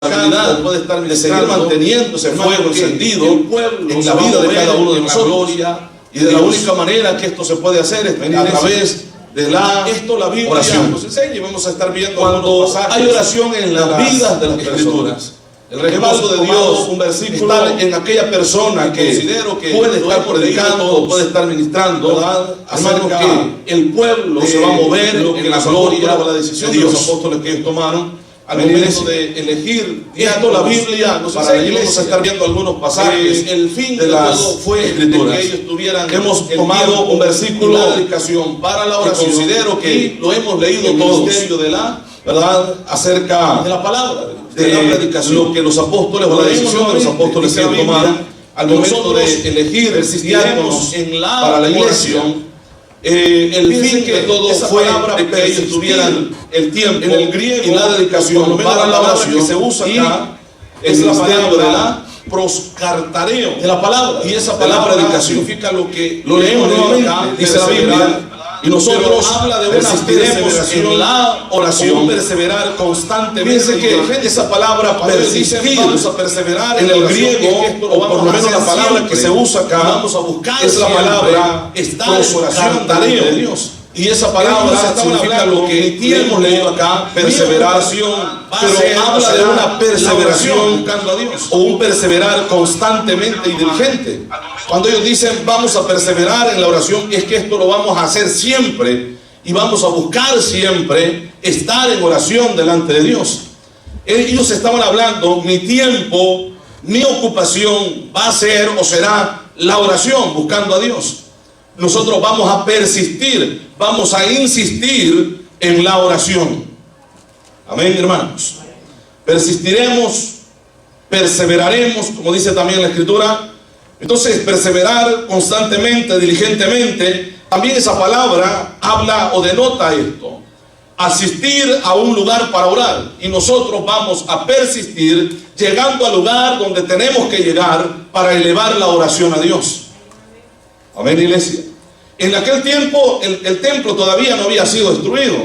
puede estar de seguir manteniendo ese fuego encendido en la vida de cada uno de nosotros. Y de la única manera que esto se puede hacer es a través de la oración. Nos enseña y vamos a estar viendo cuando hay oración en las vidas de las personas. El respaldo de Dios, un versículo, está en aquella persona que puede estar predicando, puede estar ministrando, hermano, que el pueblo se va a mover en la gloria o la decisión de los apóstoles que ellos tomaron al momento de elegir. Esto la Biblia nos enseña, y vamos a estar viendo algunos pasajes. El fin de todo fue escrituras. Que ellos tuvieran, hemos tomado un versículo, una dedicación para la oración. Considero que lo hemos leído todos, de la verdad, acerca de la palabra, de la predicación, lo que los apóstoles o la decisión de los apóstoles que tomaron al momento de elegir cristianos para la iglesia. El fin de todo fue que ellos tuvieran el tiempo en el griego y la dedicación para la oración que se usa acá es la palabra de la proscartareo de la palabra, y esa palabra dedicación significa lo que lo leemos nuevamente, dice la Biblia. Y nosotros habla de una perseveración en la oración, perseverar constantemente. Fíjense que esa palabra persistir, vamos a perseverar en el griego, o por lo menos la palabra que se usa acá, vamos a buscar, es la palabra oración de Dios. Y esa palabra significa lo que hemos leído acá, perseveración, pero habla de una perseveración buscando a Dios, o un perseverar constantemente y diligente. Cuando ellos dicen vamos a perseverar en la oración, es que esto lo vamos a hacer siempre y vamos a buscar siempre estar en oración delante de Dios. Ellos estaban hablando, mi tiempo, mi ocupación va a ser o será la oración, buscando a Dios. Nosotros vamos a persistir, vamos a insistir en la oración. Amén, hermanos. Persistiremos, perseveraremos, como dice también la Escritura. Entonces, perseverar constantemente, diligentemente, también esa palabra habla o denota esto. Asistir a un lugar para orar. Y nosotros vamos a persistir llegando al lugar donde tenemos que llegar para elevar la oración a Dios. Amén, iglesia. En aquel tiempo el templo todavía no había sido destruido.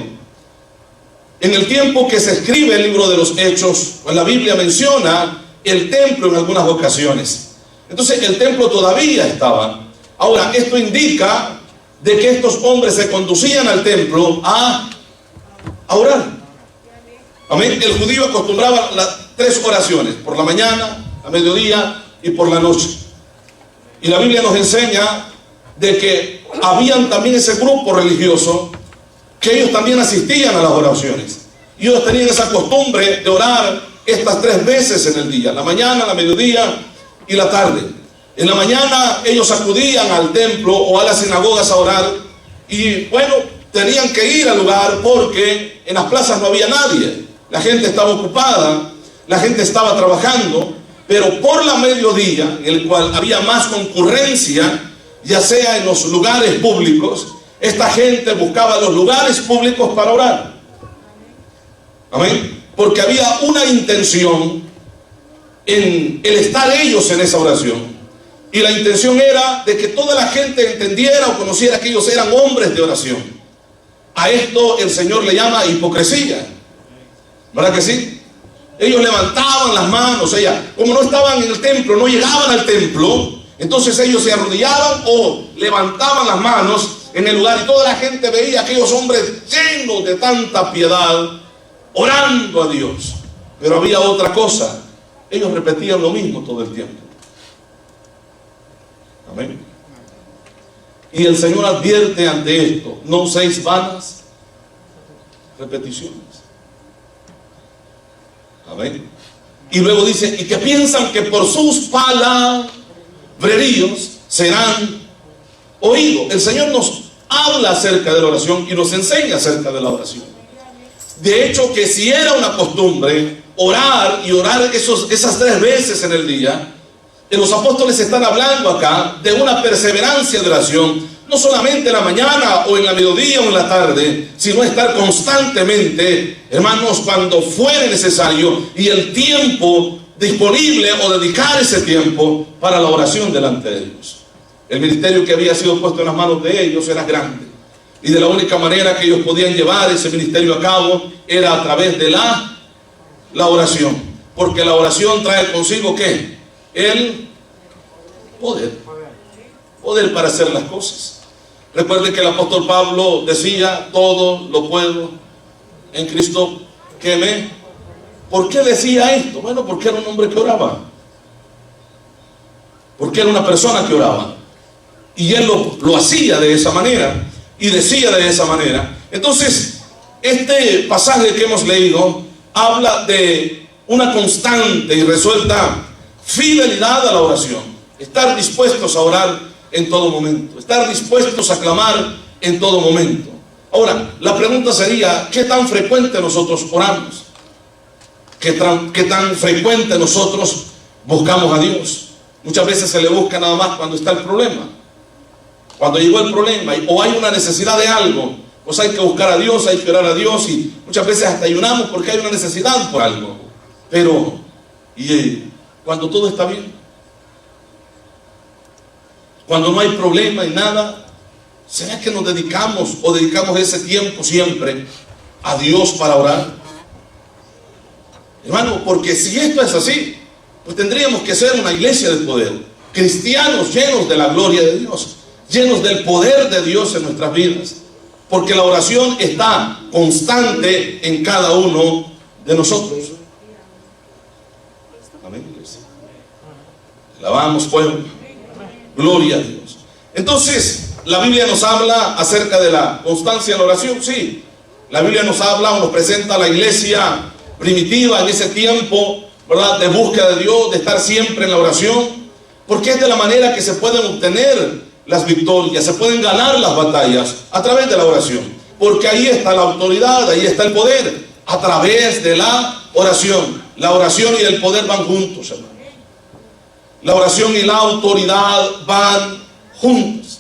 En el tiempo que se escribe el libro de los Hechos, pues la Biblia menciona el templo en algunas ocasiones. Entonces el templo todavía estaba. Ahora, esto indica de que estos hombres se conducían al templo a orar. Amén. El judío acostumbraba las 3 oraciones, por la mañana, a mediodía y por la noche. Y la Biblia nos enseña de que habían también ese grupo religioso que ellos también asistían a las oraciones. Y ellos tenían esa costumbre de orar estas 3 veces en el día, la mañana, la mediodía y la tarde. En la mañana ellos acudían al templo o a las sinagogas a orar, y bueno, tenían que ir al lugar porque en las plazas no había nadie, la gente estaba ocupada, la gente estaba trabajando. Pero por la mediodía, en el cual había más concurrencia, ya sea en los lugares públicos, esta gente buscaba los lugares públicos para orar. Amén. Porque había una intención en el estar ellos en esa oración. Y la intención era de que toda la gente entendiera o conociera que ellos eran hombres de oración. A esto el Señor le llama hipocresía. ¿Verdad que sí? Ellos levantaban las manos, como no estaban en el templo, no llegaban al templo, entonces ellos se arrodillaban o levantaban las manos en el lugar, y toda la gente veía a aquellos hombres llenos de tanta piedad, orando a Dios. Pero había otra cosa, ellos repetían lo mismo todo el tiempo. Amén. Y el Señor advierte ante esto: no uséis vanas repeticiones. Amén. Y luego dice, y que piensan que por sus palabreríos serán oídos. El Señor nos habla acerca de la oración y nos enseña acerca de la oración. De hecho, que si era una costumbre orar y orar esas 3 veces en el día, los apóstoles están hablando acá de una perseverancia de oración, no solamente en la mañana o en la mediodía o en la tarde, sino estar constantemente, hermanos, cuando fuere necesario, y el tiempo disponible o dedicar ese tiempo para la oración delante de Dios. El ministerio que había sido puesto en las manos de ellos era grande, y de la única manera que ellos podían llevar ese ministerio a cabo era a través de la oración. Porque la oración trae consigo ¿qué? El poder. Poder para hacer las cosas. Recuerde que el apóstol Pablo decía: todo lo puedo en Cristo que me... ¿Por qué decía esto? Bueno, porque era un hombre que oraba. Porque era una persona que oraba. Y él lo hacía de esa manera. Y decía de esa manera. Entonces, este pasaje que hemos leído habla de una constante y resuelta fidelidad a la oración. Estar dispuestos a orar en todo momento. Estar dispuestos a clamar en todo momento. Ahora, la pregunta sería: ¿qué tan frecuente nosotros oramos? ¿Qué tan frecuente nosotros buscamos a Dios? Muchas veces se le busca nada más cuando está el problema. Cuando llegó el problema o hay una necesidad de algo, pues hay que buscar a Dios, hay que orar a Dios, y muchas veces hasta ayunamos porque hay una necesidad por algo. Pero, cuando todo está bien, cuando no hay problema y nada, ¿será que nos dedicamos ese tiempo siempre a Dios para orar? Hermano, porque si esto es así, pues tendríamos que ser una iglesia del poder, cristianos llenos de la gloria de Dios, llenos del poder de Dios en nuestras vidas, porque la oración está constante en cada uno de nosotros. Amén, iglesia. Alabamos, pueblo. Gloria a Dios. Entonces, la Biblia nos habla acerca de la constancia en la oración. Sí, la Biblia nos habla o nos presenta a la iglesia primitiva en ese tiempo, ¿verdad?, de búsqueda de Dios, de estar siempre en la oración, porque es de la manera que se pueden obtener las victorias, se pueden ganar las batallas a través de la oración, porque ahí está la autoridad, ahí está el poder, a través de la oración. La oración y el poder van juntos, hermano. La oración y la autoridad van juntos.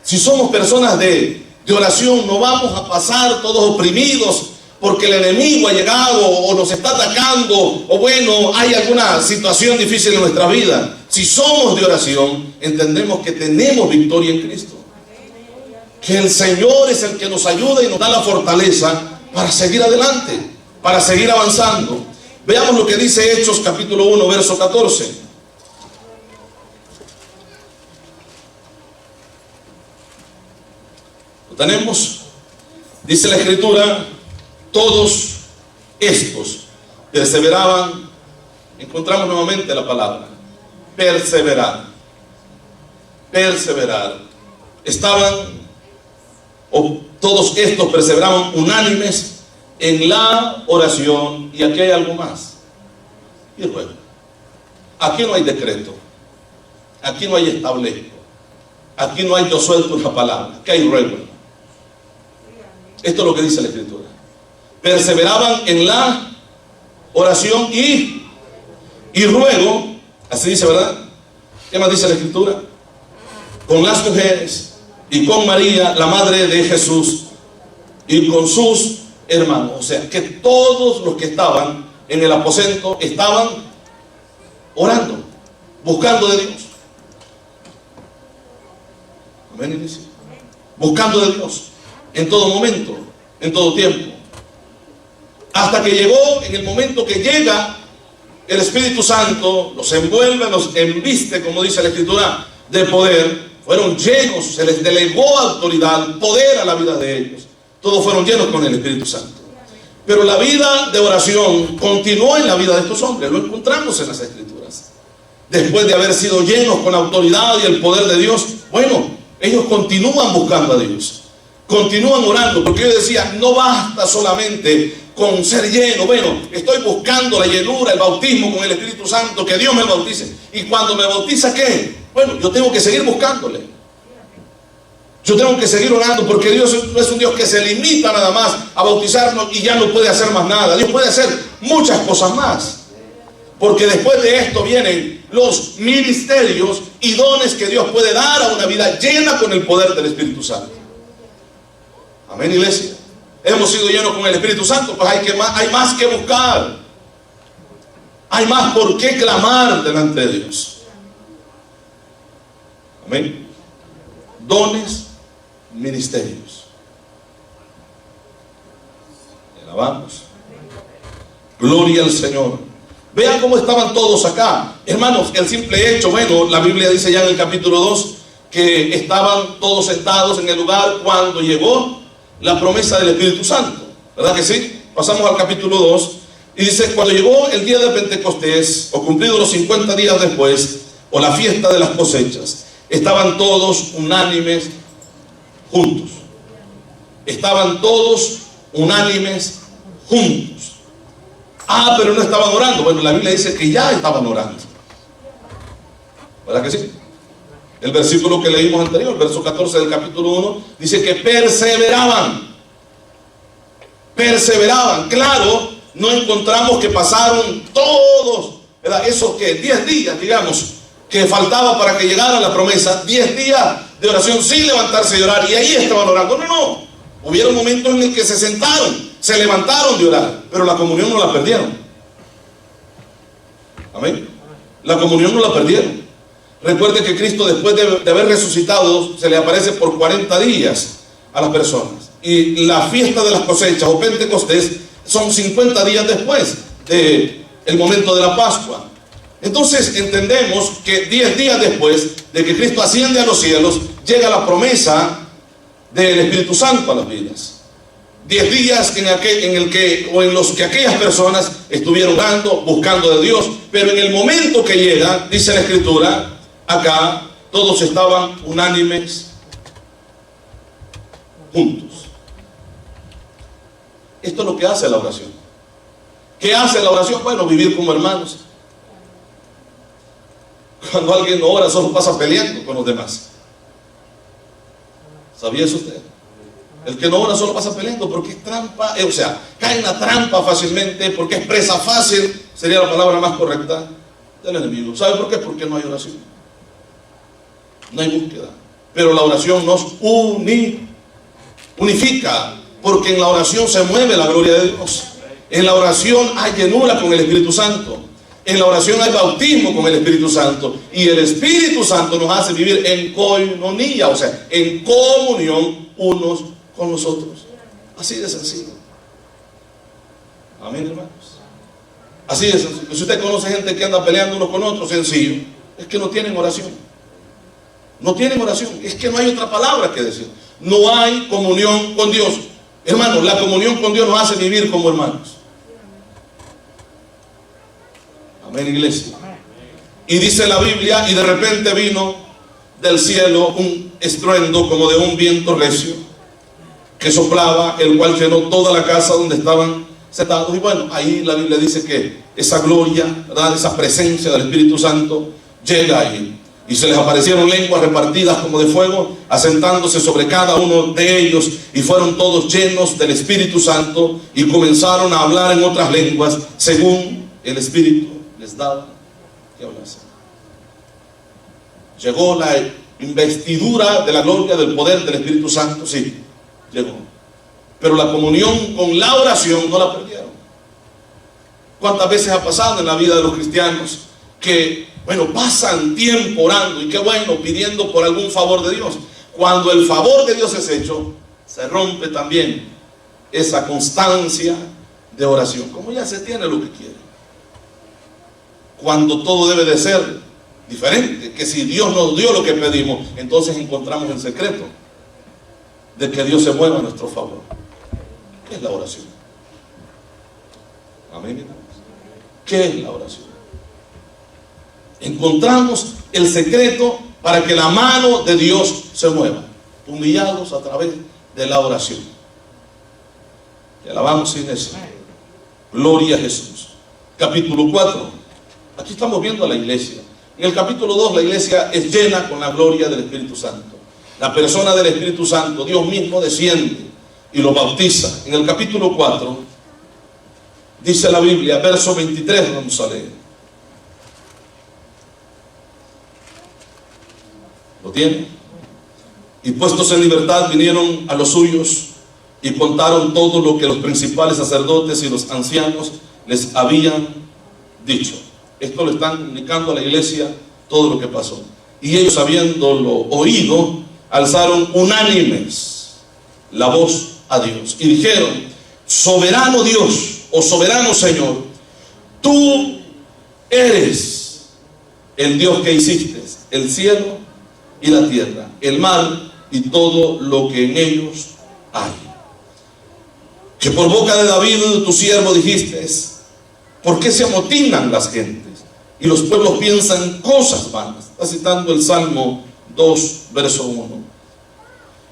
Si somos personas de oración, no vamos a pasar todos oprimidos porque el enemigo ha llegado o nos está atacando, o bueno, hay alguna situación difícil en nuestra vida. Si somos de oración, entendemos que tenemos victoria en Cristo, que el Señor es el que nos ayuda y nos da la fortaleza para seguir adelante, para seguir avanzando. Veamos lo que dice Hechos capítulo 1, verso 14. ¿Lo tenemos? Dice la Escritura: todos estos perseveraban. Encontramos nuevamente la palabra perseverar. Perseverar. Todos estos perseveraban unánimes en la oración. Y aquí hay algo más. Y ruego. Aquí no hay decreto. Aquí no hay establezco. Aquí no hay yo suelto una palabra. Aquí hay ruego. Esto es lo que dice la Escritura. Perseveraban en la oración y ruego. Así dice, ¿verdad? ¿Qué más dice la Escritura? Con las mujeres y con María, la madre de Jesús, y con sus hermanos. O sea, que todos los que estaban en el aposento estaban orando, buscando de Dios. Amén, iglesia. Buscando de Dios en todo momento, en todo tiempo. Hasta que llegó en el momento que llega el Espíritu Santo, los envuelve, los embiste, como dice la Escritura, de poder. Fueron llenos, se les delegó autoridad, poder a la vida de ellos. Todos fueron llenos con el Espíritu Santo. Pero la vida de oración continuó en la vida de estos hombres. Lo encontramos en las Escrituras. Después de haber sido llenos con la autoridad y el poder de Dios, bueno, ellos continúan buscando a Dios. Continúan orando, porque yo decía, no basta solamente con ser lleno. Bueno, estoy buscando la llenura, el bautismo con el Espíritu Santo, que Dios me bautice. Y cuando me bautiza, ¿qué? Bueno, yo tengo que seguir buscándole. Yo tengo que seguir orando, porque Dios no es un Dios que se limita nada más a bautizarnos y ya no puede hacer más nada. Dios puede hacer muchas cosas más, porque después de esto vienen los ministerios y dones que Dios puede dar a una vida llena con el poder del Espíritu Santo. Amén, iglesia. Hemos sido llenos con el Espíritu Santo, pues hay más que buscar. Hay más por qué clamar delante de Dios. Amén. Dones, ministerios. Alabamos. Gloria al Señor. Vean cómo estaban todos acá. Hermanos, el simple hecho, bueno, la Biblia dice ya en el capítulo 2 que estaban todos sentados en el lugar cuando llegó la promesa del Espíritu Santo. ¿Verdad que sí? Pasamos al capítulo 2 y dice, cuando llegó el día de Pentecostés, o cumplidos los 50 días después, o la fiesta de las cosechas, estaban todos unánimes juntos. Estaban todos unánimes juntos. Ah, pero no estaban orando. Bueno, la Biblia dice que ya estaban orando. ¿Verdad que sí? El versículo que leímos anterior, el verso 14 del capítulo 1, dice que perseveraban. Perseveraban. Claro, no encontramos que pasaron todos, ¿verdad? Esos que 10 días, digamos, que faltaba para que llegara la promesa, 10 días de oración sin levantarse y orar, y ahí estaban orando. No, no. Hubieron momentos en el que se sentaron, se levantaron de orar, pero la comunión no la perdieron. Amén. La comunión no la perdieron. Recuerde que Cristo, después de haber resucitado, se le aparece por 40 días a las personas. Y la fiesta de las cosechas o Pentecostés son 50 días después del momento de la Pascua. Entonces entendemos que 10 días después de que Cristo asciende a los cielos, llega la promesa del Espíritu Santo a las vidas. 10 días en los que aquellas personas estuvieron orando, buscando de Dios, pero en el momento que llega, dice la Escritura, acá todos estaban unánimes juntos. Esto es lo que hace la oración. ¿Qué hace la oración? Bueno, vivir como hermanos. Cuando alguien no ora, solo pasa peleando con los demás. ¿Sabía eso usted? El que no ora solo pasa peleando porque es trampa, o sea, cae en la trampa fácilmente, porque es presa fácil, sería la palabra más correcta, del enemigo. ¿Sabe por qué? Porque no hay oración. No hay búsqueda. Pero la oración nos unifica, porque en la oración se mueve la gloria de Dios. En la oración hay llenura con el Espíritu Santo. En la oración hay bautismo con el Espíritu Santo. Y el Espíritu Santo nos hace vivir en koinonía, o sea, en comunión unos con los otros. Así de sencillo. Amén, hermanos. Así de sencillo. Si usted conoce gente que anda peleando unos con otros, sencillo, es que no tienen oración. No tienen oración. Es que no hay otra palabra que decir. No hay comunión con Dios. Hermanos, la comunión con Dios nos hace vivir como hermanos. Amén, iglesia. Y dice la Biblia, y de repente vino del cielo un estruendo como de un viento recio que soplaba, el cual llenó toda la casa donde estaban sentados. Y bueno, ahí la Biblia dice que esa gloria, ¿verdad?, esa presencia del Espíritu Santo llega ahí. Y se les aparecieron lenguas repartidas como de fuego, asentándose sobre cada uno de ellos, y fueron todos llenos del Espíritu Santo, y comenzaron a hablar en otras lenguas, según el Espíritu les daba que hablasen. Llegó la investidura de la gloria, del poder del Espíritu Santo, sí, llegó. Pero la comunión con la oración no la perdieron. ¿Cuántas veces ha pasado en la vida de los cristianos que, bueno, pasan tiempo orando, y qué bueno, pidiendo por algún favor de Dios? Cuando el favor de Dios es hecho, se rompe también esa constancia de oración. Como ya se tiene lo que quiere. Cuando todo debe de ser diferente, que si Dios nos dio lo que pedimos, entonces encontramos el secreto de que Dios se mueva a nuestro favor. ¿Qué es la oración? Amén. ¿Qué es la oración? Encontramos el secreto para que la mano de Dios se mueva, humillados a través de la oración. Te alabamos sin eso. Gloria a Jesús. Capítulo 4. Aquí estamos viendo a la iglesia. En el capítulo 2 la iglesia es llena con la gloria del Espíritu Santo. La persona del Espíritu Santo, Dios mismo desciende y lo bautiza. En el capítulo 4 dice la Biblia, verso 23, vamos a leer. ¿Lo tiene? Y puestos en libertad vinieron a los suyos y contaron todo lo que los principales sacerdotes y los ancianos les habían dicho. Esto lo están comunicando a la iglesia, todo lo que pasó. Y ellos, habiéndolo oído, alzaron unánimes la voz a Dios y dijeron: soberano Dios, oh soberano Señor, tú eres el Dios que hiciste el cielo y la tierra, el mar y todo lo que en ellos hay. Que por boca de David, tu siervo, dijiste: ¿por qué se amotinan las gentes y los pueblos piensan cosas vanas? Está citando el Salmo 2, verso 1.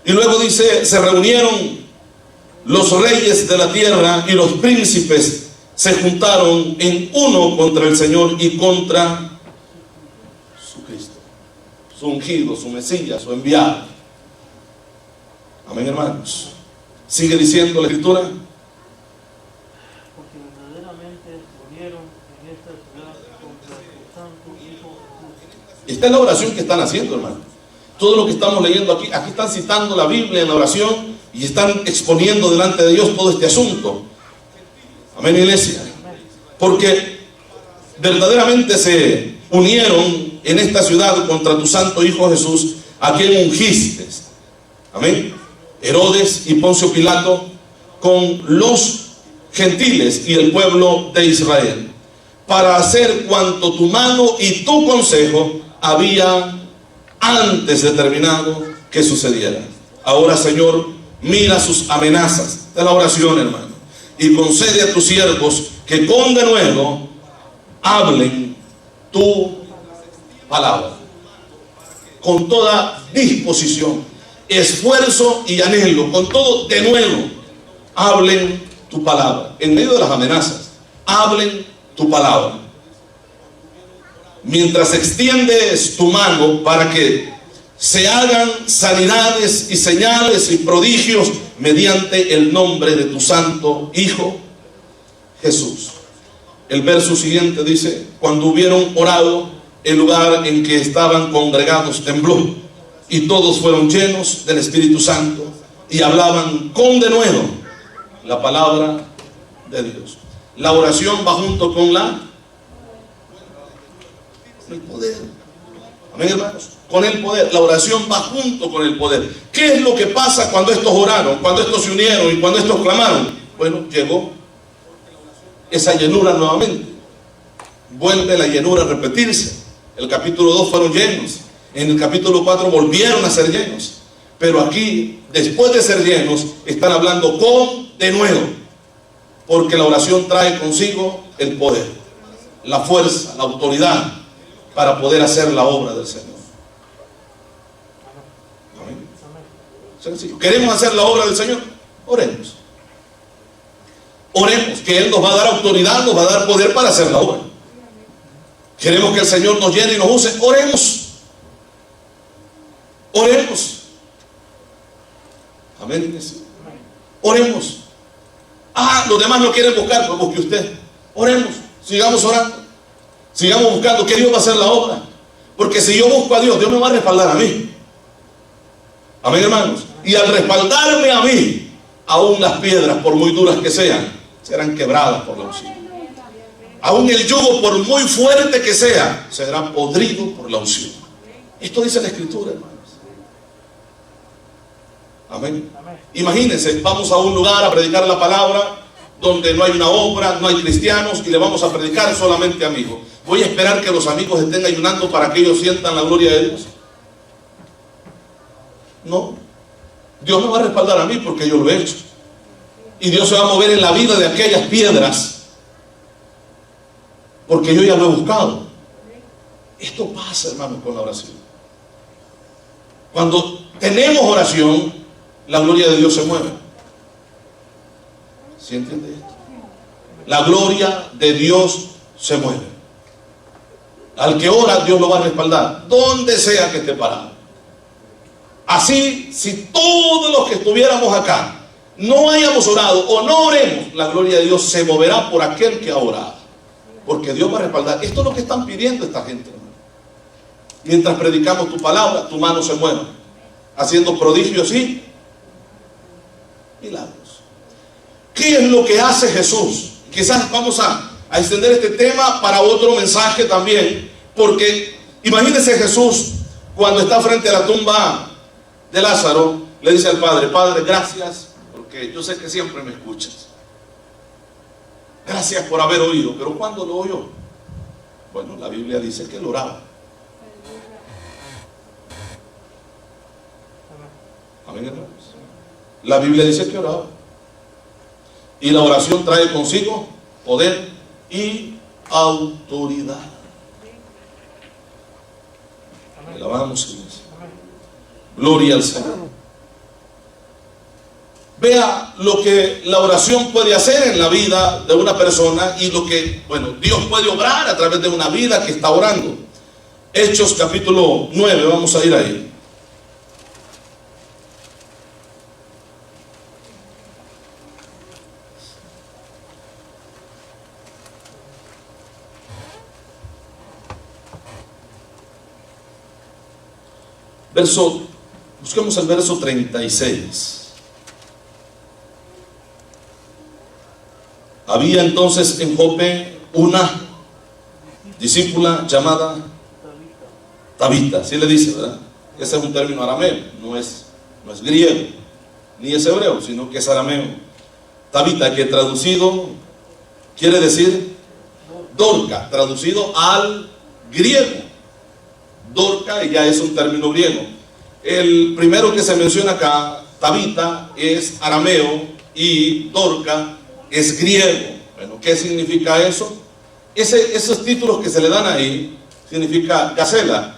Y luego dice: se reunieron los reyes de la tierra y los príncipes se juntaron en uno contra el Señor y contra su Cristo, su ungido, su Mesías, su enviado. Amén, hermanos. Sigue diciendo la Escritura: porque verdaderamente unieron en esta ciudad contra tu santo Hijo Jesús. Esta es la oración que están haciendo, hermano. Todo lo que estamos leyendo aquí están citando la Biblia en la oración y están exponiendo delante de Dios todo este asunto. Amén, iglesia. Porque verdaderamente se unieron en esta ciudad contra tu santo Hijo Jesús, a quien ungiste. Amén. Herodes y Poncio Pilato con los gentiles y el pueblo de Israel, para hacer cuanto tu mano y tu consejo había antes determinado que sucediera. Ahora, Señor, mira sus amenazas de la oración, hermano, y concede a tus siervos que con denuedo hablen tu palabra con toda disposición, esfuerzo y anhelo, con todo denuedo. Hablen tu palabra en medio de las amenazas. Hablen tu palabra. Mientras extiendes tu mano para que se hagan sanidades y señales y prodigios mediante el nombre de tu santo Hijo Jesús. El verso siguiente dice: cuando hubieron orado, el lugar en que estaban congregados tembló, y todos fueron llenos del Espíritu Santo y hablaban con denuedo la palabra de Dios. La oración va junto con el poder. Amén, hermanos. Con el poder. La oración va junto con el poder. ¿Qué es lo que pasa cuando estos oraron, cuando estos se unieron y cuando estos clamaron? Bueno, llegó esa llenura nuevamente. Vuelve la llenura a repetirse. El capítulo 2 fueron llenos. En el capítulo 4 volvieron a ser llenos. Pero aquí, después de ser llenos, están hablando con denuedo, porque la oración trae consigo el poder, la fuerza, la autoridad para poder hacer la obra del Señor. Amén. Sencillo. ¿Queremos hacer la obra del Señor? Oremos. Oremos, que Él nos va a dar autoridad, nos va a dar poder para hacer la obra. Queremos que el Señor nos llene y nos use. Oremos. Oremos. Amén, iglesia. Oremos. Los demás no quieren buscar, pues busque usted. Oremos. Sigamos orando. Sigamos buscando que Dios va a hacer la obra. Porque si yo busco a Dios, Dios me va a respaldar a mí. Amén, hermanos. Y al respaldarme a mí, aún las piedras, por muy duras que sean, serán quebradas por la unción. Aún el yugo, por muy fuerte que sea, será podrido por la unción. Esto dice la Escritura, hermanos. Amén. Imagínense, vamos a un lugar a predicar la palabra donde no hay una obra, no hay cristianos, y le vamos a predicar solamente amigos. ¿Voy a esperar que los amigos estén ayunando para que ellos sientan la gloria de Dios? No. Dios me va a respaldar a mí porque yo lo he hecho. Y Dios se va a mover en la vida de aquellas piedras porque yo ya lo he buscado. Esto pasa, hermanos, con la oración. Cuando tenemos oración, la gloria de Dios se mueve. ¿Sí entiende esto? La gloria de Dios se mueve. Al que ora, Dios lo va a respaldar, donde sea que esté parado. Así, si todos los que estuviéramos acá no hayamos orado o no oremos, la gloria de Dios se moverá por aquel que ha orado, porque Dios va a respaldar. Esto es lo que están pidiendo esta gente, hermano. Mientras predicamos tu palabra, tu mano se mueve, haciendo prodigios y milagros. ¿Qué es lo que hace Jesús? Quizás vamos a extender este tema para otro mensaje también, porque imagínense Jesús cuando está frente a la tumba de Lázaro, le dice al Padre: Padre, gracias, porque yo sé que siempre me escuchas. Gracias por haber oído. Pero ¿cuándo lo oyó? Bueno, la Biblia dice que él oraba. Amén, hermanos. La Biblia dice que oraba. Y la oración trae consigo poder y autoridad. Alabamos, Señor. Gloria al Señor. Vea lo que la oración puede hacer en la vida de una persona y lo que, bueno, Dios puede obrar a través de una vida que está orando. Hechos capítulo 9, vamos a ir ahí. Busquemos el verso 36. Había entonces en Jope una discípula llamada Tabita. Así le dice, ¿verdad? Ese es un término arameo, no es griego, ni es hebreo, sino que es arameo. Tabita, que traducido quiere decir Dorca, traducido al griego. Dorca ya es un término griego. El primero que se menciona acá, Tabita, es arameo y Dorca es griego. Bueno, ¿qué significa eso? Esos títulos que se le dan ahí significa gacela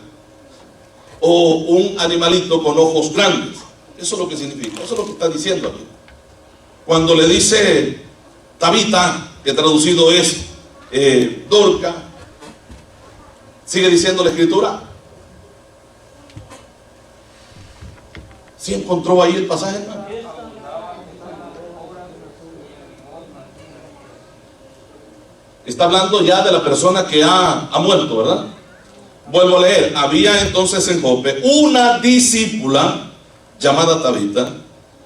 o un animalito con ojos grandes. Eso es lo que significa, eso es lo que está diciendo aquí. Cuando le dice Tabita, que traducido es Dorca, sigue diciendo la escritura. ¿Sí encontró ahí el pasaje, hermano? Está hablando ya de la persona que ha muerto, ¿verdad? Vuelvo a leer. Había entonces en Jope una discípula llamada Tabita,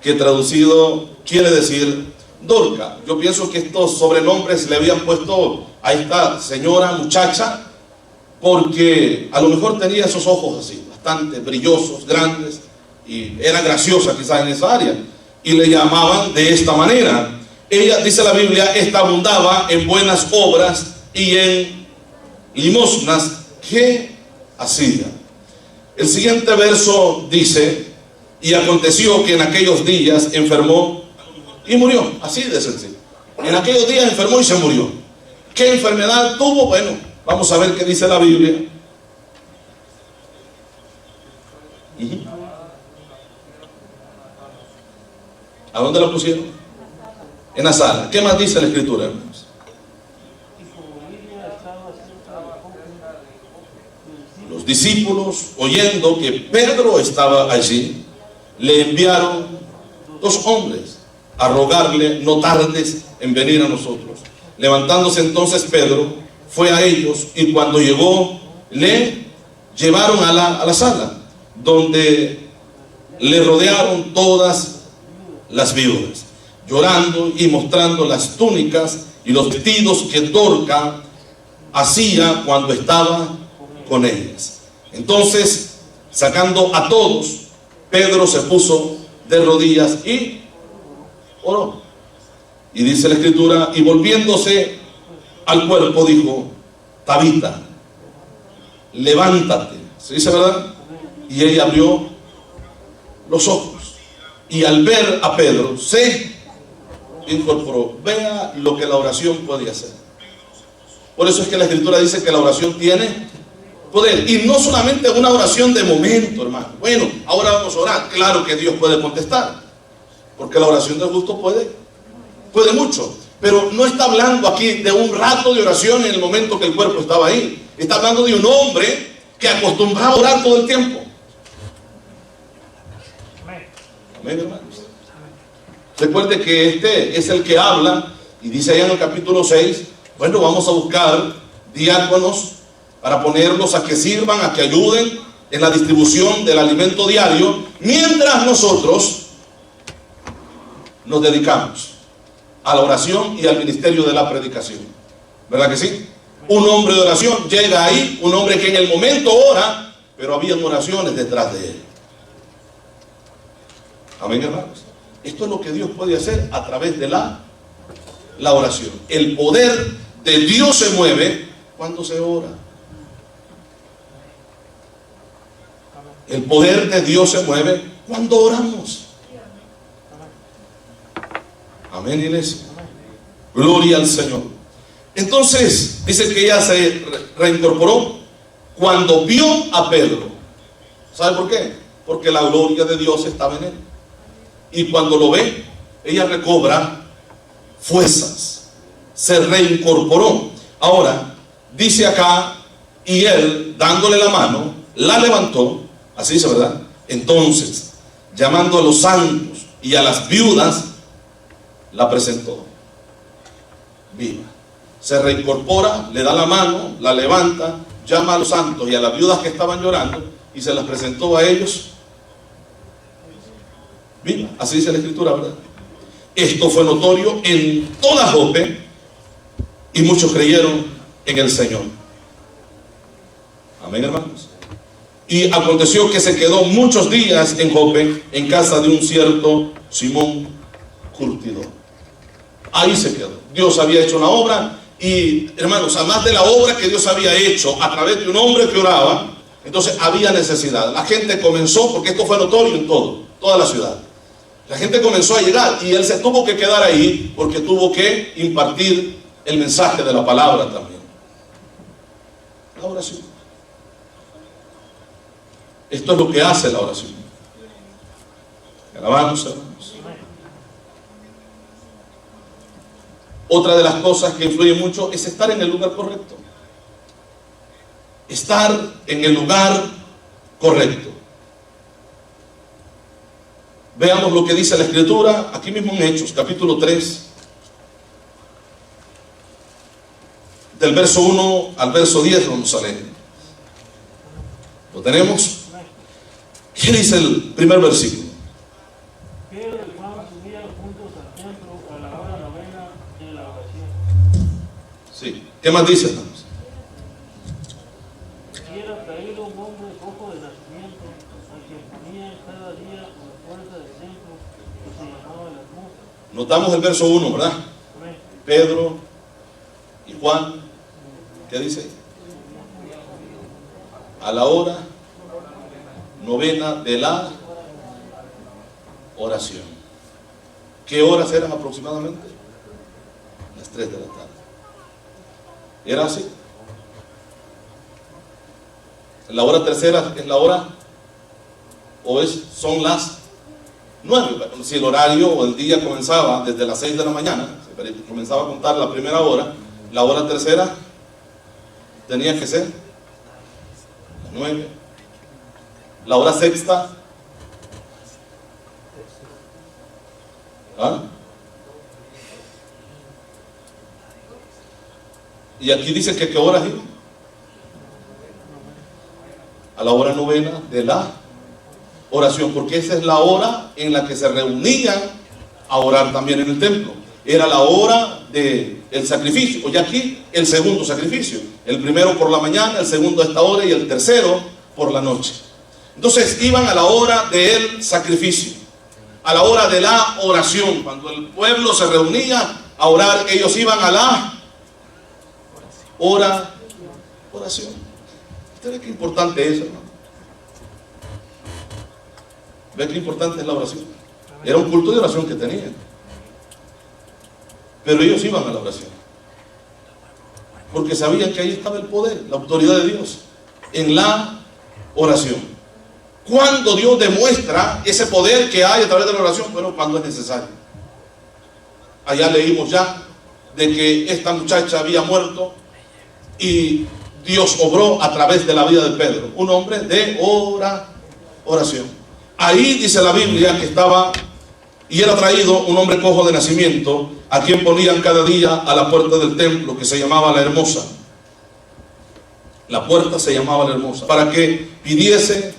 que traducido quiere decir Dorca. Yo pienso que estos sobrenombres le habían puesto a esta señora, muchacha, porque a lo mejor tenía esos ojos así, bastante brillosos, grandes, y era graciosa quizás en esa área, y le llamaban de esta manera. Ella, dice la Biblia, esta abundaba en buenas obras y en limosnas que hacía. El siguiente verso dice: y aconteció que en aquellos días enfermó y murió. Así de sencillo. En aquellos días enfermó y se murió. ¿Qué enfermedad tuvo? Bueno, vamos a ver qué dice la Biblia. ¿A dónde la pusieron? En la sala. ¿Qué más dice la escritura, hermanos? Los discípulos, oyendo que Pedro estaba allí, le enviaron 2 hombres a rogarle: no tardes en venir a nosotros. Levantándose entonces Pedro, fue a ellos, y cuando llegó, le llevaron a la sala, donde le rodearon todas las viudas, llorando y mostrando las túnicas y los vestidos que Dorca hacía cuando estaba con ellas. Entonces, sacando a todos, Pedro se puso de rodillas y oró. Y dice la escritura: y volviéndose al cuerpo dijo: Tabita, levántate. ¿Se dice, verdad? Y ella abrió los ojos, y al ver a Pedro se incorporó. Vea lo que la oración puede hacer. Por eso es que la escritura dice que la oración tiene poder. Y no solamente una oración de momento, hermano. Bueno, ahora vamos a orar. Claro que Dios puede contestar, porque la oración del justo puede mucho. Pero no está hablando aquí de un rato de oración en el momento que el cuerpo estaba ahí. Está hablando de un hombre que acostumbraba a orar todo el tiempo. Amén, hermanos. Recuerde que este es el que habla, y dice allá en el capítulo 6, bueno, vamos a buscar diáconos para ponerlos a que sirvan, a que ayuden en la distribución del alimento diario, mientras nosotros nos dedicamos a la oración y al ministerio de la predicación. ¿Verdad que sí? Un hombre de oración llega ahí, un hombre que en el momento ora, pero habían oraciones detrás de él. Amén, hermanos. Esto es lo que Dios puede hacer a través de la la oración. El poder de Dios se mueve cuando se ora. El poder de Dios se mueve cuando oramos. Amén, iglesia. Gloria al Señor. Entonces, dice que ella se reincorporó cuando vio a Pedro. ¿Sabe por qué? Porque la gloria de Dios estaba en él. Y cuando lo ve, ella recobra fuerzas. Se reincorporó. Ahora, dice acá, y él, dándole la mano, la levantó. Así dice, ¿verdad? Entonces, llamando a los santos y a las viudas, la presentó viva. Se reincorpora, le da la mano, la levanta, llama a los santos y a las viudas que estaban llorando y se las presentó a ellos viva. Así dice la Escritura, ¿verdad? Esto fue notorio en toda Jope y muchos creyeron en el Señor. Amén, hermanos. Y aconteció que se quedó muchos días en Jope, en casa de un cierto Simón curtidor. Ahí se quedó. Dios había hecho una obra y, hermanos, además de la obra que Dios había hecho a través de un hombre que oraba, entonces había necesidad. La gente comenzó, porque esto fue notorio en toda la ciudad. La gente comenzó a llegar y él se tuvo que quedar ahí porque tuvo que impartir el mensaje de la palabra también. La oración. Esto es lo que hace la oración. Alabamos, hermanos. Otra de las cosas que influye mucho es estar en el lugar correcto. Estar en el lugar correcto. Veamos lo que dice la Escritura, aquí mismo en Hechos, capítulo 3, del verso 1 al verso 10, vamos a leer. ¿Lo tenemos? ¿Qué dice el primer versículo? Pedro y Juan subían juntos al templo a la hora novena de la oración. Sí. ¿Qué más dice, hermanos? Y era traído un hombre cojo de nacimiento, al que ponía cada día a la puerta del templo, que se llamaba la Hermosa. Notamos el verso 1, ¿verdad? Amén. Pedro y Juan. ¿Qué dice? A la hora novena de la oración. ¿Qué horas eran aproximadamente? Las 3 de la tarde. ¿Era así? La hora tercera es la hora, o son las 9. Si el horario o el día comenzaba desde las 6 de la mañana, se comenzaba a contar la primera hora, la hora tercera tenía que ser las 9. La hora sexta, ¿ah? Y aquí dice que ¿qué hora iba? A la hora novena de la oración, porque esa es la hora en la que se reunían a orar también en el templo. Era la hora del sacrificio. Y aquí el segundo sacrificio. El primero por la mañana, el segundo a esta hora y el tercero por la noche. Entonces iban a la hora del sacrificio, a la hora de la oración. Cuando el pueblo se reunía a orar, ellos iban a la oración. ¿Usted ve qué importante es, hermano? ¿Ve qué importante es la oración? Era un culto de oración que tenían. Pero ellos iban a la oración, porque sabían que ahí estaba el poder, la autoridad de Dios, en la oración. ¿Cuándo Dios demuestra ese poder que hay a través de la oración? Bueno, cuando es necesario. Allá leímos ya de que esta muchacha había muerto y Dios obró a través de la vida de Pedro, un hombre de oración. Ahí dice la Biblia que estaba y era traído un hombre cojo de nacimiento, a quien ponían cada día a la puerta del templo, que se llamaba la Hermosa. La puerta se llamaba la Hermosa, para que pidiese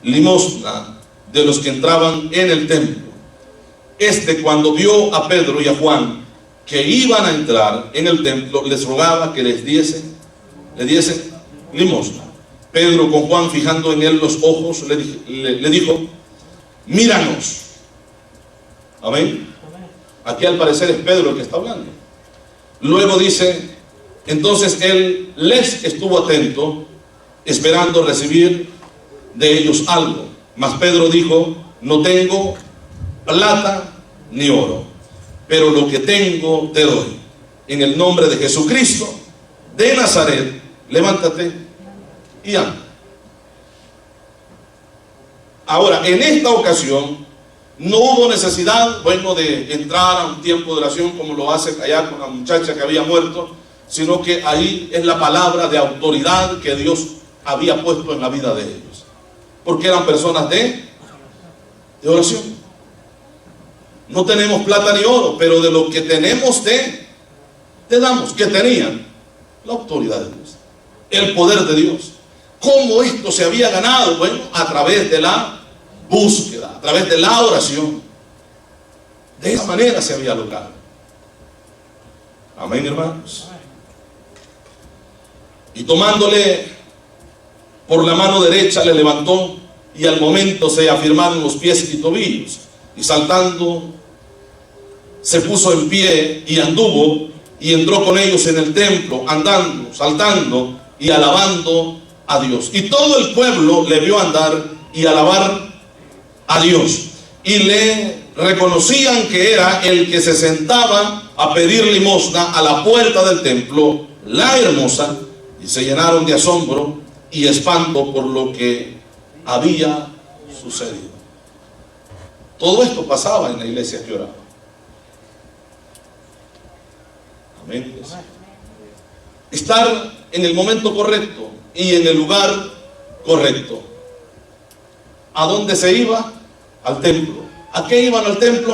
limosna de los que entraban en el templo. Cuando vio a Pedro y a Juan que iban a entrar en el templo, les rogaba que le diesen limosna. Pedro, con Juan fijando en él los ojos, le dijo: míranos. Amén. Aquí al parecer es Pedro el que está hablando. Luego dice, entonces él les estuvo atento, esperando recibir de ellos algo. Mas Pedro dijo, no tengo plata ni oro, pero lo que tengo te doy. En el nombre de Jesucristo de Nazaret, levántate y anda. Ahora, en esta ocasión no hubo necesidad, bueno, de entrar a un tiempo de oración como lo hace allá con la muchacha que había muerto, sino que ahí es la palabra de autoridad que Dios había puesto en la vida de ellos, porque eran personas de oración. No tenemos plata ni oro, pero de lo que tenemos te damos. Que tenían la autoridad de Dios, el poder de Dios. ¿Cómo esto se había ganado? Bueno, a través de la búsqueda, a través de la oración. De esa manera se había logrado. Amén, hermanos. Y tomándole por la mano derecha le levantó, y al momento se afirmaron los pies y tobillos, y saltando se puso en pie y anduvo, y entró con ellos en el templo, andando, saltando y alabando a Dios. Y todo el pueblo le vio andar y alabar a Dios, y le reconocían que era el que se sentaba a pedir limosna a la puerta del templo, la hermosa, y se llenaron de asombro y espanto por lo que había sucedido. Todo esto pasaba en la iglesia que oraba. Amén. Estar en el momento correcto y en el lugar correcto. ¿A dónde se iba? Al templo. ¿A qué iban al templo?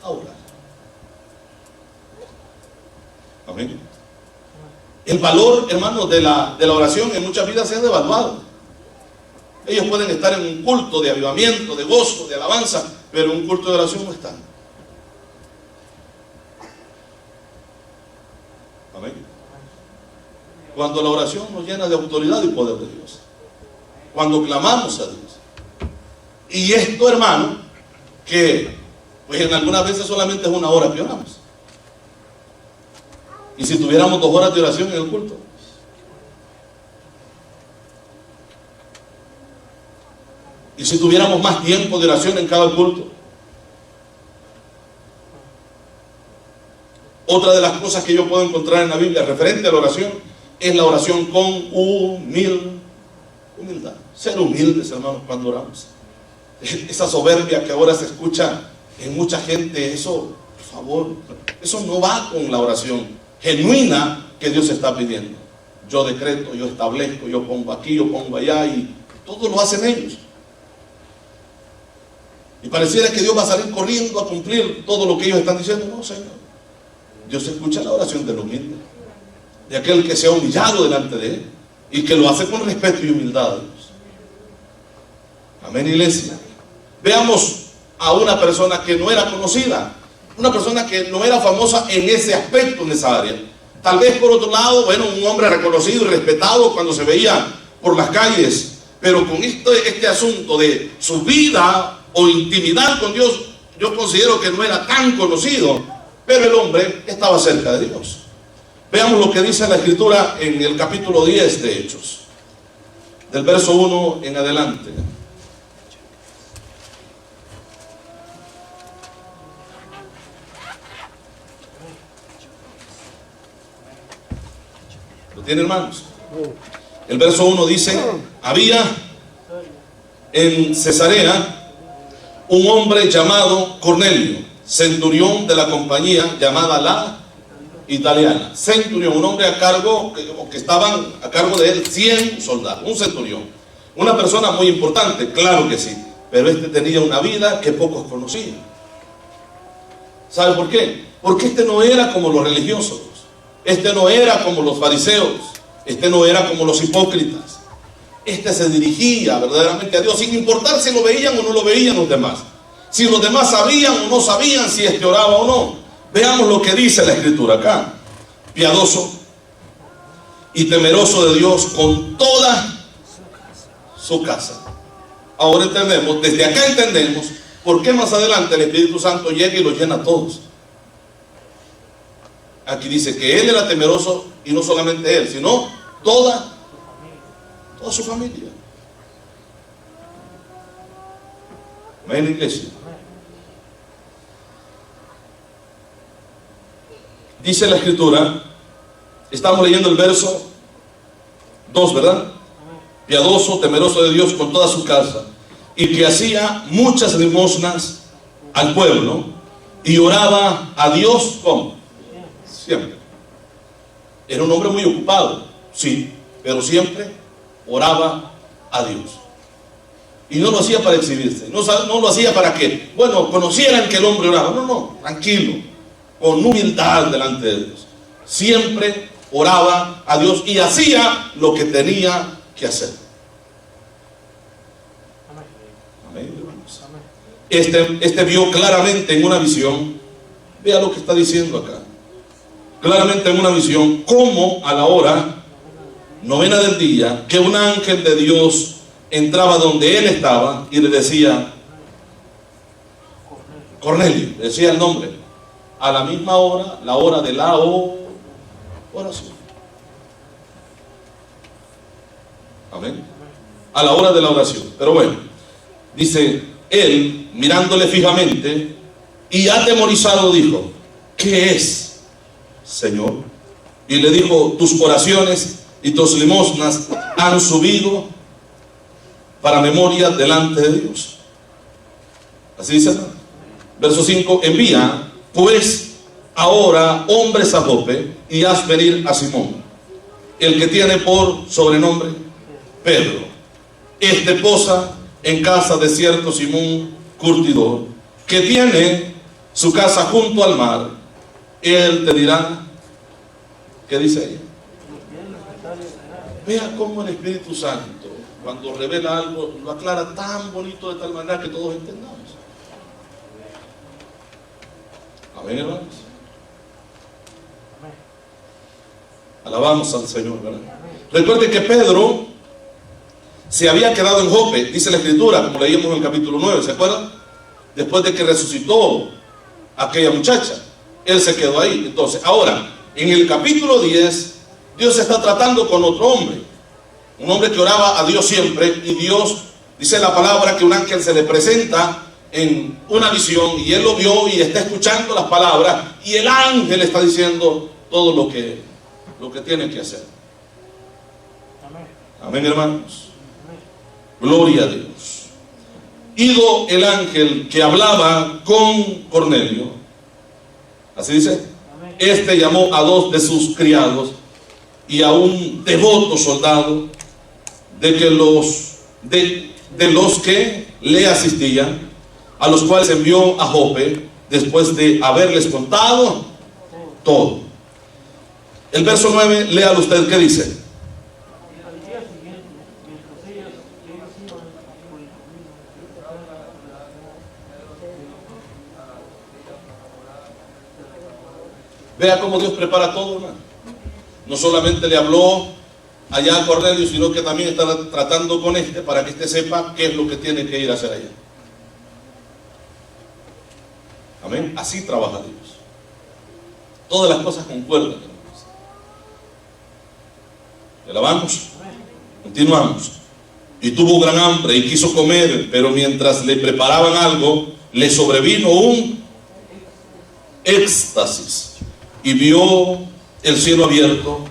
A orar. Amén. El valor, hermanos, de la oración en muchas vidas se ha devaluado. Ellos pueden estar en un culto de avivamiento, de gozo, de alabanza, pero en un culto de oración no están. Amén. Cuando la oración nos llena de autoridad y poder de Dios, cuando clamamos a Dios. Y esto, hermano, que pues en algunas veces solamente es una hora que oramos. Y si tuviéramos 2 horas de oración en el culto, y si tuviéramos más tiempo de oración en cada culto. Otra de las cosas que yo puedo encontrar en la Biblia referente a la oración es la oración con humildad. Ser humildes, hermanos, cuando oramos. Esa soberbia que ahora se escucha en mucha gente, eso, por favor, eso no va con la oración genuina que Dios está pidiendo. Yo decreto, yo establezco, yo pongo aquí, yo pongo allá, y todo lo hacen ellos. Y pareciera que Dios va a salir corriendo a cumplir todo lo que ellos están diciendo. No, Señor. Dios escucha la oración del humilde, de aquel que se ha humillado delante de Él y que lo hace con respeto y humildad a Dios. Amén, iglesia. Veamos a una persona que no era conocida, una persona que no era famosa en ese aspecto, en esa área. Tal vez por otro lado, bueno, un hombre reconocido y respetado cuando se veía por las calles, pero con este asunto de su vida o intimidad con Dios, yo considero que no era tan conocido, pero el hombre estaba cerca de Dios. Veamos lo que dice la Escritura en el capítulo 10 de Hechos, del verso 1 en adelante. ¿Lo tienen, hermanos? El verso 1 dice: había en Cesarea un hombre llamado Cornelio, centurión de la compañía llamada la Italiana. Centurión, un hombre a cargo, que estaban a cargo de él 100 soldados, un centurión. Una persona muy importante, claro que sí, pero este tenía una vida que pocos conocían. ¿Sabe por qué? Porque este no era como los religiosos, este no era como los fariseos, este no era como los hipócritas. Este se dirigía verdaderamente a Dios, sin importar si lo veían o no lo veían los demás, si los demás sabían o no sabían si este oraba o no. Veamos lo que dice la Escritura acá: piadoso y temeroso de Dios con toda su casa. Ahora entendemos, desde acá entendemos por qué más adelante el Espíritu Santo llega y los llena a todos. Aquí dice que él era temeroso, y no solamente él, sino toda su familia. Amén, iglesia. Dice la escritura, estamos leyendo el verso 2, ¿verdad? Piadoso, temeroso de Dios con toda su casa, y que hacía muchas limosnas al pueblo, y oraba a Dios, ¿cómo? Siempre. Era un hombre muy ocupado, sí, pero siempre oraba a Dios. Y no lo hacía para exhibirse, no lo hacía para que, bueno, conocieran que el hombre oraba. No, tranquilo, con humildad delante de Dios. Siempre oraba a Dios y hacía lo que tenía que hacer. Amén, hermanos. Este vio claramente en una visión, vea lo que está diciendo acá, claramente en una visión, como a la hora novena del día, que un ángel de Dios entraba donde él estaba y le decía, Cornelio, le decía el nombre, a la misma hora, la hora de la oración. Amén. A la hora de la oración. Pero bueno, dice él, mirándole fijamente y atemorizado, dijo, ¿qué es, Señor? Y le dijo, tus oraciones y tus limosnas han subido para memoria delante de Dios. Así dice, ¿no? Verso 5, envía pues ahora hombres a Jope y haz venir a Simón, el que tiene por sobrenombre Pedro. Este posa en casa de cierto Simón curtidor, que tiene su casa junto al mar. Él te dirá, ¿qué dice ella? Vea cómo el Espíritu Santo, cuando revela algo, lo aclara tan bonito de tal manera que todos entendamos. Amén, hermanos. Alabamos al Señor, ¿verdad? Recuerden que Pedro se había quedado en Jope, dice la Escritura, como leímos en el capítulo 9, ¿se acuerdan? Después de que resucitó aquella muchacha, él se quedó ahí. Entonces, ahora, en el capítulo 10, Dios está tratando con otro hombre, un hombre que oraba a Dios siempre, y Dios, dice la palabra, que un ángel se le presenta en una visión, y él lo vio y está escuchando las palabras, y el ángel está diciendo todo lo que tiene que hacer. Amén, hermanos. Gloria a Dios. Ido el ángel que hablaba con Cornelio, así dice, este llamó a 2 de sus criados y a un devoto soldado de los que le asistían, a los cuales envió a Jope después de haberles contado todo. El verso 9, léalo usted, ¿qué dice? Vea cómo Dios prepara todo, hermano. No solamente le habló allá a Cornelio, sino que también está tratando con este para que este sepa qué es lo que tiene que ir a hacer allá. Amén. Así trabaja Dios. Todas las cosas concuerdan, hermanos. ¿Le alabamos? Continuamos. Y tuvo gran hambre y quiso comer, pero mientras le preparaban algo, le sobrevino un éxtasis. Y vio el cielo abierto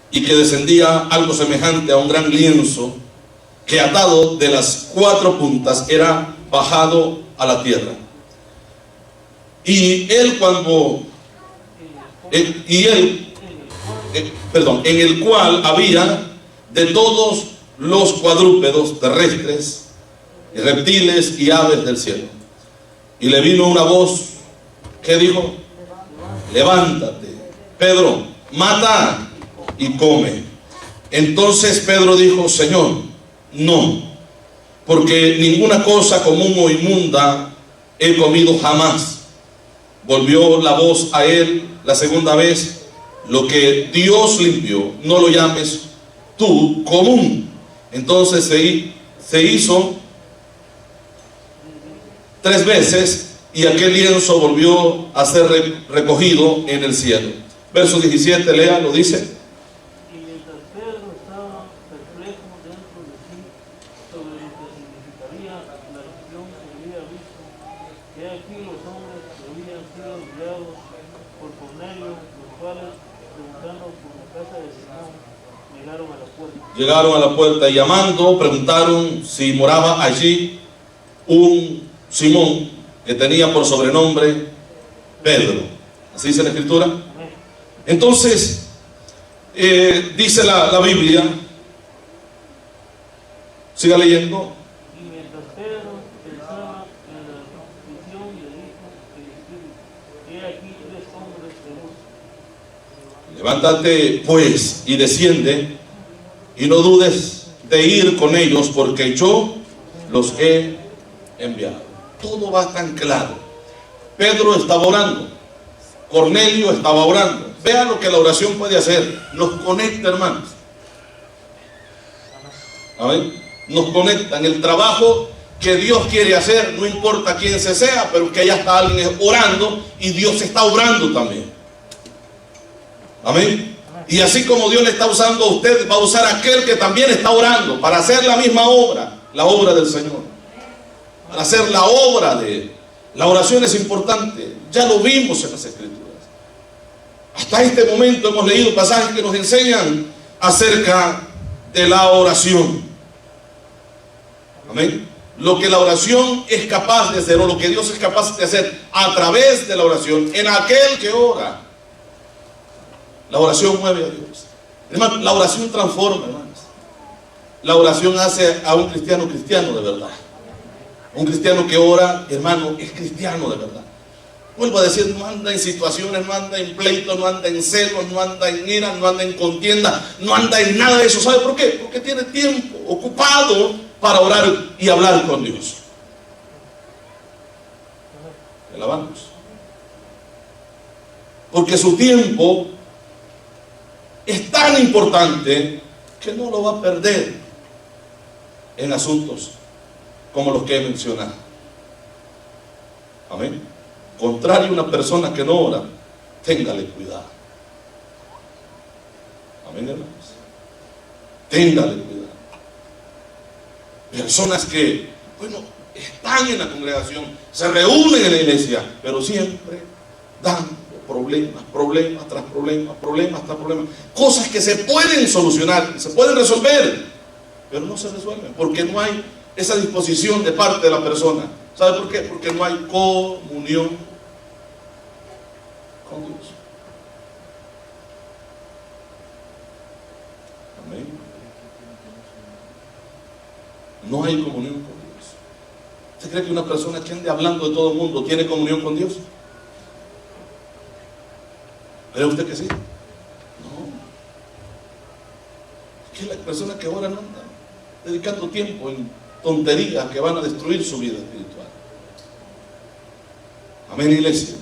y que descendía algo semejante a un gran lienzo que, atado de las 4 puntas, era bajado a la tierra. Y él en el cual había de todos los cuadrúpedos terrestres y reptiles y aves del cielo. Y le vino una voz que dijo, levántate, Pedro, mata y come. Entonces Pedro dijo, Señor, no, porque ninguna cosa común o inmunda he comido jamás. Volvió la voz a él la segunda vez, lo que Dios limpió, no lo llames tú común. Entonces se hizo 3 veces y aquel lienzo volvió a ser recogido en el cielo. Verso 17, lea, lo dice. Y mientras Pedro estaba perplejo dentro de sí sobre lo que significaría la visión que había visto, he aquí los hombres que habían sido enviados por Cornelio, los cuales, preguntando por la casa de Simón, llegaron a la puerta. Llegaron a la puerta y llamando, preguntaron si moraba allí un Simón que tenía por sobrenombre Pedro. Así dice la Escritura. Entonces, dice la Biblia, siga leyendo. Y mientras Pedro pensaba en la visión, le dijo el Espíritu: he aquí 3 hombres de luz. Levántate pues y desciende, y no dudes de ir con ellos, porque yo los he enviado. Todo va tan claro. Pedro estaba orando, Cornelio estaba orando. Vean lo que la oración puede hacer. Nos conecta, hermanos. ¿Amén? Nos conecta en el trabajo que Dios quiere hacer, no importa quién se sea, pero que allá está alguien orando y Dios está obrando también. Amén. Y así como Dios le está usando a usted, va a usar a aquel que también está orando para hacer la misma obra, la obra del Señor, para hacer la obra de Él. La oración es importante, ya lo vimos en las Escrituras. Hasta este momento hemos leído pasajes que nos enseñan acerca de la oración. Amén. Lo que la oración es capaz de hacer, o lo que Dios es capaz de hacer a través de la oración, en aquel que ora. La oración mueve a Dios. Hermano, la oración transforma, hermanos. La oración hace a un cristiano cristiano de verdad. Un cristiano que ora, hermano, es cristiano de verdad. Vuelvo a decir, no anda en situaciones, no anda en pleitos, no anda en celos, no anda en ira, no anda en contienda, no anda en nada de eso. ¿Sabe por qué? Porque tiene tiempo ocupado para orar y hablar con Dios. Le alabamos. Porque su tiempo es tan importante que no lo va a perder en asuntos como los que he mencionado. Amén. Contrario a una persona que no ora, téngale cuidado. Amén, hermanos. Téngale cuidado. Personas que, bueno, están en la congregación, se reúnen en la iglesia, pero siempre dan problemas tras problemas. Cosas que se pueden solucionar, que se pueden resolver, pero no se resuelven, porque no hay esa disposición de parte de la persona. ¿Sabe por qué? Porque no hay comunión con Dios. Amén. No hay comunión con Dios. ¿Usted cree que una persona que ande hablando de todo el mundo tiene comunión con Dios? ¿Cree usted que sí? No. Es que la persona que ora no anda dedicando tiempo en tonterías que van a destruir su vida espiritual. Amén, iglesia.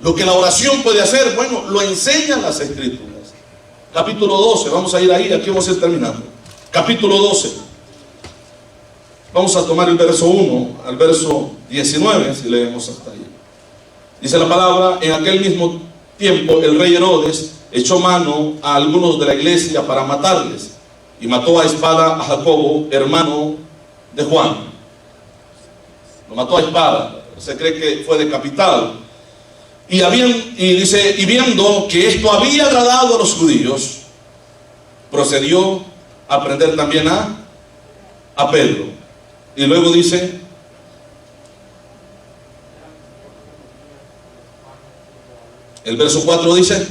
Lo que la oración puede hacer, bueno, lo enseñan las Escrituras. Capítulo 12, vamos a ir ahí, aquí vamos a ir terminando. Capítulo 12. Vamos a tomar el verso 1 al verso 19, si leemos hasta ahí. Dice la palabra: en aquel mismo tiempo el rey Herodes echó mano a algunos de la iglesia para matarles, y mató a espada a Jacobo, hermano de Juan. Lo mató a espada, se cree que fue decapitado. Y viendo que esto había agradado a los judíos, procedió a prender también a Pedro. Y luego dice: el verso 4 dice: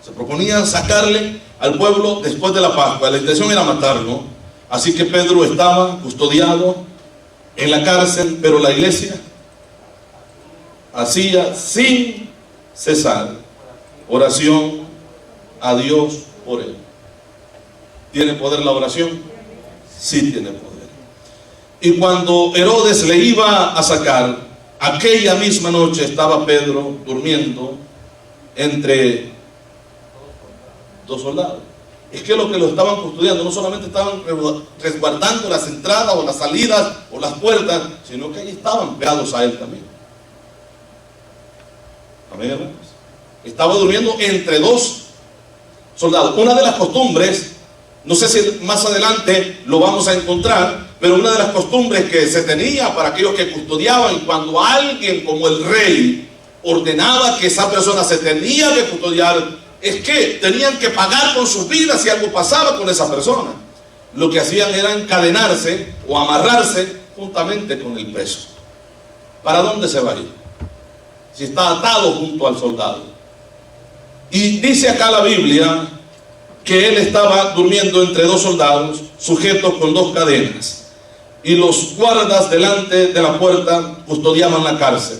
se proponía sacarle al pueblo después de la Pascua. La intención era matarlo. Así que Pedro estaba custodiado en la cárcel, pero la iglesia hacía sin cesar oración a Dios por él. ¿Tiene poder la oración? Sí tiene poder. Y cuando Herodes le iba a sacar, aquella misma noche estaba Pedro durmiendo entre 2 soldados. Es que los que lo estaban custodiando no solamente estaban resguardando las entradas o las salidas o las puertas, sino que ahí estaban pegados a él también. Amén, hermanos. Estaba durmiendo entre 2 soldados. Una de las costumbres, no sé si más adelante lo vamos a encontrar, pero una de las costumbres que se tenía para aquellos que custodiaban, cuando alguien como el rey ordenaba que esa persona se tenía que custodiar, es que tenían que pagar con sus vidas si algo pasaba con esa persona. Lo que hacían era encadenarse o amarrarse juntamente con el preso. ¿Para dónde se va a ir? Si está atado junto al soldado. Y dice acá la Biblia que él estaba durmiendo entre 2 soldados, sujetos con 2 cadenas. Y los guardas delante de la puerta custodiaban la cárcel.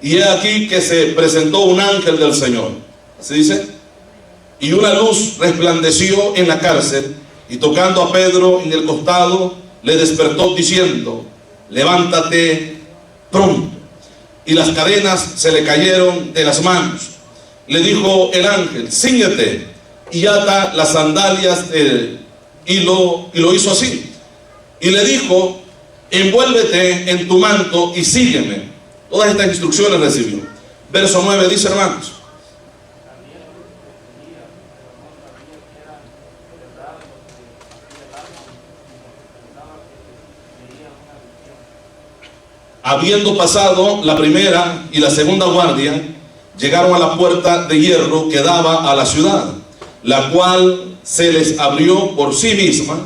Y he aquí que se presentó un ángel del Señor. ¿Así dice? Y una luz resplandeció en la cárcel, y tocando a Pedro en el costado, le despertó diciendo: levántate pronto. Y las cadenas se le cayeron de las manos. Le dijo el ángel: cíñete y ata las sandalias y lo hizo así. Y le dijo: envuélvete en tu manto y sígueme. Todas estas instrucciones recibió. Verso 9 dice, hermanos: habiendo pasado la primera y la segunda guardia, llegaron a la puerta de hierro que daba a la ciudad, la cual se les abrió por sí misma,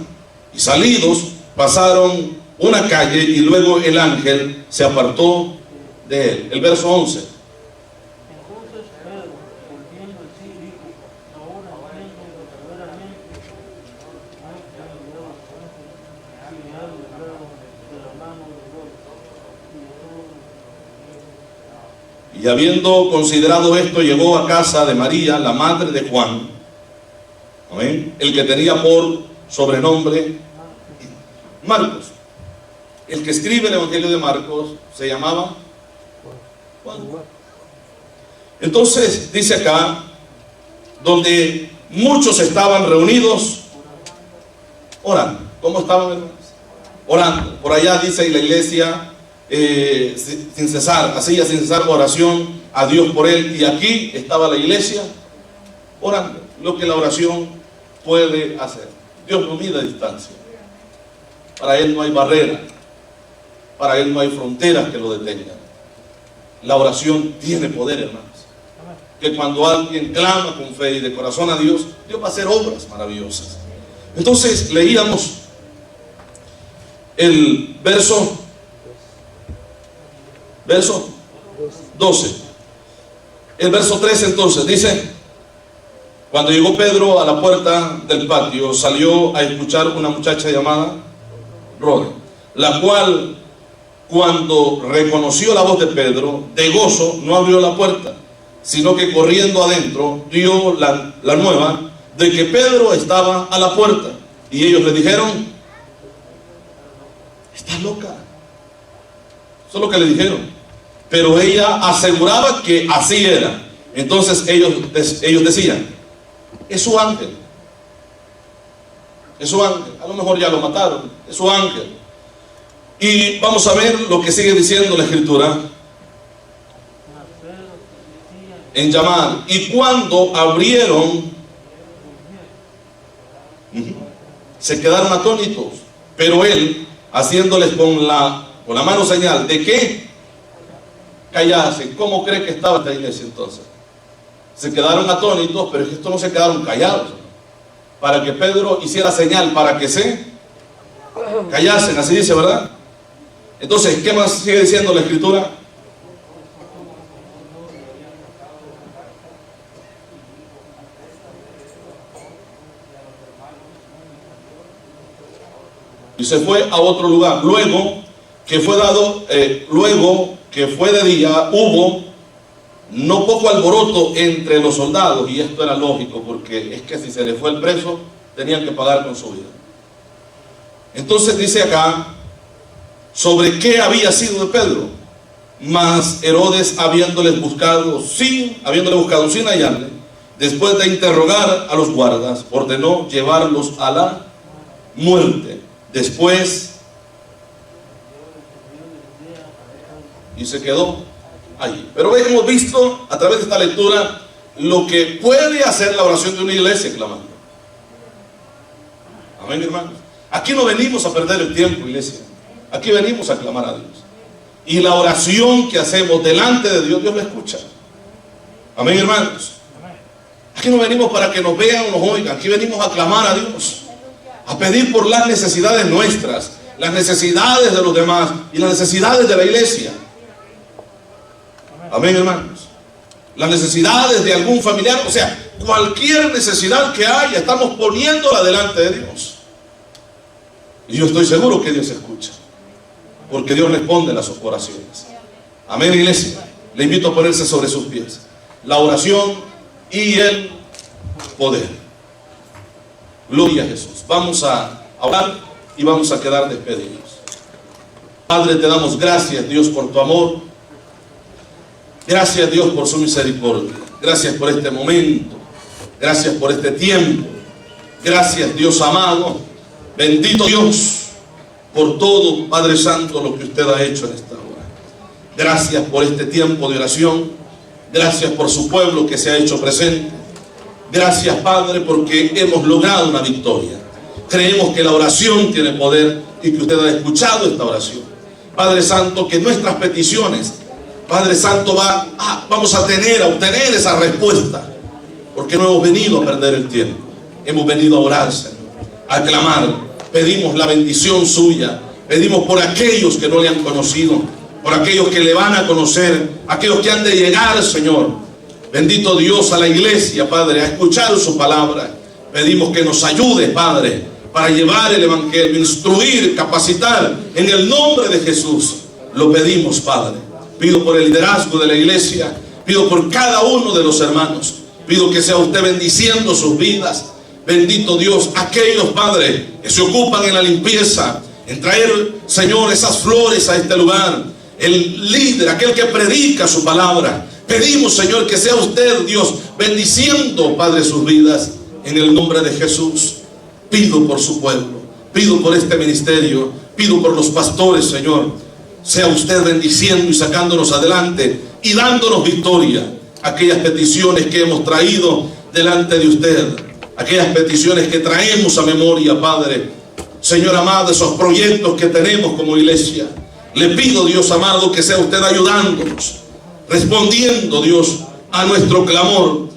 y salidos pasaron una calle, y luego el ángel se apartó de él. El verso 11. Entonces Pedro, volviendo en sí, dijo: ahora entiendo verdaderamente que me ha enviado y me ha librado de la mano de Dios y de todo. Y habiendo considerado esto, llegó a casa de María, la madre de Juan, ¿amén?, el que tenía por sobrenombre Marcos. El que escribe el Evangelio de Marcos se llamaba Juan. Entonces dice acá, donde muchos estaban reunidos orando. ¿Cómo estaban, hermanos? Orando. Por allá dice la iglesia, sin cesar, hacía sin cesar oración a Dios por él. Y aquí estaba la iglesia orando, lo que la oración puede hacer. Dios no mide distancia. Para él no hay barrera, para él no hay fronteras que lo detengan. La oración tiene poder, hermanos. Que cuando alguien clama con fe y de corazón a Dios, Dios va a hacer obras maravillosas. Entonces leíamos el verso 12. El verso 13 entonces dice: cuando llegó Pedro a la puerta del patio, salió a escuchar una muchacha llamada Roda, la cual, cuando reconoció la voz de Pedro, de gozo no abrió la puerta, sino que corriendo adentro dio la nueva de que Pedro estaba a la puerta. Y ellos le dijeron: estás loca. Eso es lo que le dijeron. Pero ella aseguraba que así era. Entonces ellos decían: es su ángel. Es su ángel. A lo mejor ya lo mataron. Es su ángel. Y vamos a ver lo que sigue diciendo la Escritura en llamar. Y cuando abrieron, se quedaron atónitos. Pero él, haciéndoles con la mano señal de que callasen. ¿Cómo cree que estaba esta iglesia entonces? Se quedaron atónitos, pero es que estos no se quedaron callados. Para que Pedro hiciera señal, para que se callasen, así dice, ¿verdad? Entonces, ¿qué más sigue diciendo la Escritura? Y se fue a otro lugar. Luego que fue de día, hubo no poco alboroto entre los soldados, y esto era lógico, porque es que si se le fue el preso, tenían que pagar con su vida. Entonces dice acá, sobre qué había sido de Pedro. Mas Herodes, habiéndole buscado sin hallarle, después de interrogar a los guardas, ordenó llevarlos a la muerte. Después, y se quedó allí. Pero hemos visto a través de esta lectura lo que puede hacer la oración de una iglesia clamando. Amén, hermanos. Aquí no venimos a perder el tiempo, iglesia. Aquí venimos a clamar a Dios. Y la oración que hacemos delante de Dios, Dios la escucha. Amén, hermanos. Aquí no venimos para que nos vean o nos oigan. Aquí venimos a clamar a Dios, a pedir por las necesidades nuestras, las necesidades de los demás y las necesidades de la iglesia. Amén, hermanos. Las necesidades de algún familiar, o sea, cualquier necesidad que haya, estamos poniéndola delante de Dios. Y yo estoy seguro que Dios escucha, porque Dios responde a las oraciones. Amén, iglesia. Le invito a ponerse sobre sus pies. La oración y el poder. Gloria a Jesús. Vamos a orar y vamos a quedar despedidos. Padre, te damos gracias, Dios, por tu amor. Gracias, Dios, por su misericordia. Gracias por este momento. Gracias por este tiempo. Gracias, Dios amado. Bendito Dios por todo, Padre Santo, lo que usted ha hecho en esta hora. Gracias por este tiempo de oración. Gracias por su pueblo que se ha hecho presente. Gracias, Padre, porque hemos logrado una victoria. Creemos que la oración tiene poder y que usted ha escuchado esta oración. Padre Santo, que nuestras peticiones, Padre Santo, vamos a obtener esa respuesta, porque no hemos venido a perder el tiempo. Hemos venido a orar, Señor, a clamar. Pedimos la bendición suya. Pedimos por aquellos que no le han conocido, por aquellos que le van a conocer, aquellos que han de llegar, Señor. Bendito Dios, a la iglesia, Padre, a escuchar su palabra. Pedimos que nos ayude, Padre, para llevar el evangelio, instruir, capacitar, en el nombre de Jesús. Lo pedimos, Padre. Pido por el liderazgo de la iglesia. Pido por cada uno de los hermanos. Pido que sea usted bendiciendo sus vidas. Bendito Dios, aquellos, Padre, que se ocupan en la limpieza, en traer, Señor, esas flores a este lugar. El líder, aquel que predica su palabra. Pedimos, Señor, que sea usted, Dios, bendiciendo, Padre, sus vidas. En el nombre de Jesús. Pido por su pueblo. Pido por este ministerio. Pido por los pastores, Señor. Sea usted bendiciendo y sacándonos adelante y dándonos victoria. Aquellas peticiones que hemos traído delante de usted, aquellas peticiones que traemos a memoria, Padre. Señor amado, esos proyectos que tenemos como iglesia, le pido, Dios amado, que sea usted ayudándonos, respondiendo, Dios, a nuestro clamor,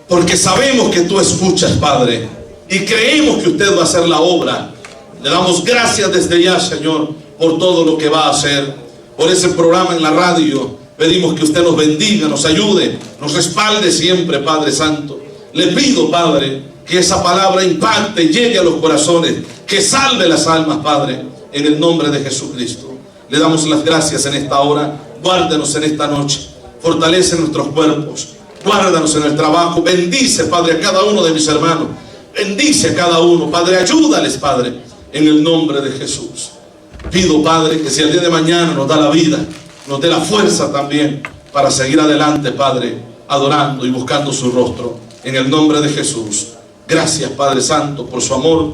porque sabemos que tú escuchas, Padre, y creemos que usted va a hacer la obra. Le damos gracias desde ya, Señor, por todo lo que va a hacer, por ese programa en la radio. Pedimos que usted nos bendiga, nos ayude, nos respalde siempre, Padre Santo. Le pido, Padre, que esa palabra impacte, llegue a los corazones, que salve las almas, Padre, en el nombre de Jesucristo. Le damos las gracias en esta hora. Guárdanos en esta noche, fortalece nuestros cuerpos, guárdanos en el trabajo. Bendice, Padre, a cada uno de mis hermanos. Bendice a cada uno, Padre, ayúdales, Padre, en el nombre de Jesús. Pido, Padre, que si el día de mañana nos da la vida, nos dé la fuerza también para seguir adelante, Padre, adorando y buscando su rostro. En el nombre de Jesús. Gracias, Padre Santo, por su amor.